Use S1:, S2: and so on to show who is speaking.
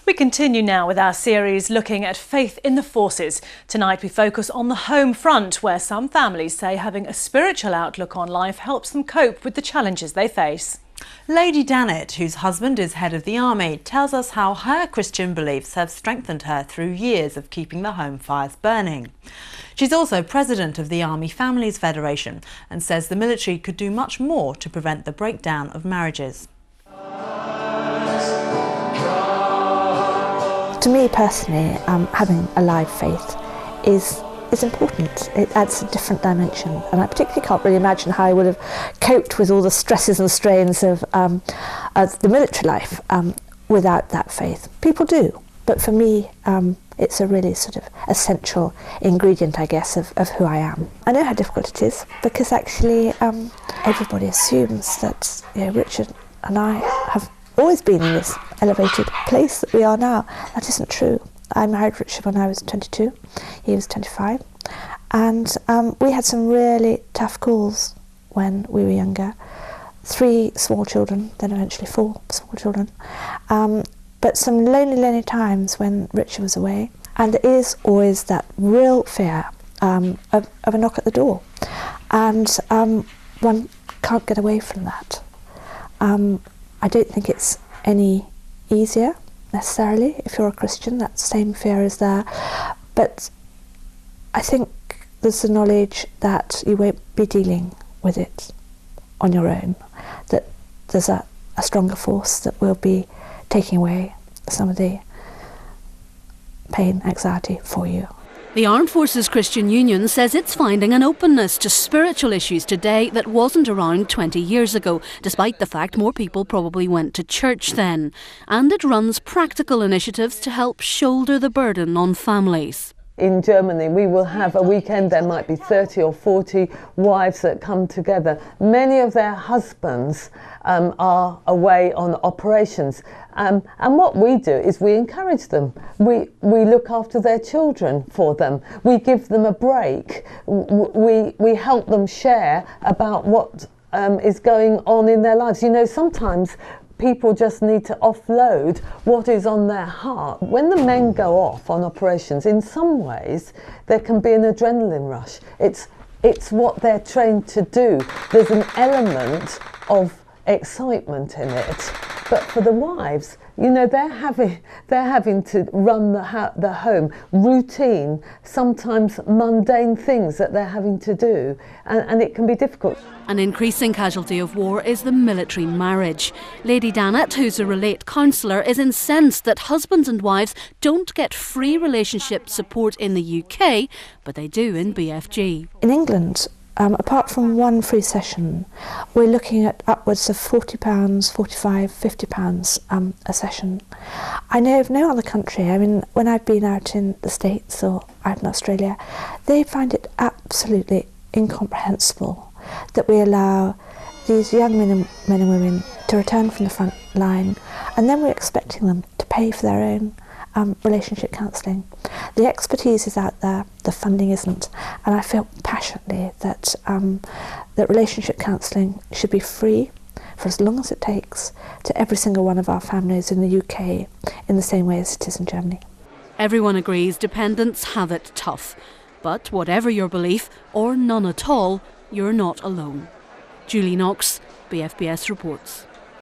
S1: We continue now with our series looking at faith in the forces. Tonight we focus on the home front, where some families say having a spiritual outlook on life helps them cope with the challenges they face.
S2: Lady Danett, whose husband is head of the army, tells us how her Christian beliefs have strengthened her through years of keeping the home fires burning. She's also president of the Army Families Federation and says the military could do much more to prevent the breakdown of marriages.
S3: To me personally, having a live faith is important. It adds a different dimension, and I particularly can't really imagine how I would have coped with all the stresses and strains of the military life without that faith. People do, but for me it's a really sort of essential ingredient, I guess, of who I am. I know how difficult it is, because actually everybody assumes that Richard and I have always been in this elevated place that we are now. That isn't true. I married Richard when I was 22, he was 25, and we had some really tough calls when we were younger. 3 small children, then eventually 4 small children, but some lonely times when Richard was away, and there is always that real fear of a knock at the door, and one can't get away from that. I don't think it's any easier necessarily if you're a Christian. That same fear is there, but I think there's the knowledge that you won't be dealing with it on your own, that there's a stronger force that will be taking away some of the pain, anxiety for you.
S4: The Armed Forces Christian Union says it's finding an openness to spiritual issues today that wasn't around 20 years ago, despite the fact more people probably went to church then. And it runs practical initiatives to help shoulder the burden on families.
S5: In Germany, we will have a weekend, there might be 30 or 40 wives that come together. Many of their husbands are away on operations. And what we do is we encourage them. We look after their children for them. We give them a break. We help them share about what is going on in their lives. You know, sometimes people just need to offload what is on their heart. When the men go off on operations, in some ways there can be an adrenaline rush. It's what they're trained to do. There's an element of excitement in it. But for the wives, you know, they're having to run the home, routine, sometimes mundane things that they're having to do, and it can be difficult.
S4: An increasing casualty of war is the military marriage. Lady Danett, who's a Relate counsellor, is incensed that husbands and wives don't get free relationship support in the UK, but they do in BFG.
S3: In England, apart from one free session, we're looking at upwards of £40, £45, £50 a session. I know of no other country. I mean, when I've been out in the States or out in Australia, they find it absolutely incomprehensible that we allow these young men and women to return from the front line, and then we're expecting them to pay for their own relationship counselling. The expertise is out there, the funding isn't, and I feel passionately that that relationship counselling should be free for as long as it takes to every single one of our families in the UK, in the same way as it is in Germany.
S4: Everyone agrees dependents have it tough, but whatever your belief, or none at all, you're not alone. Julie Knox, BFBS reports.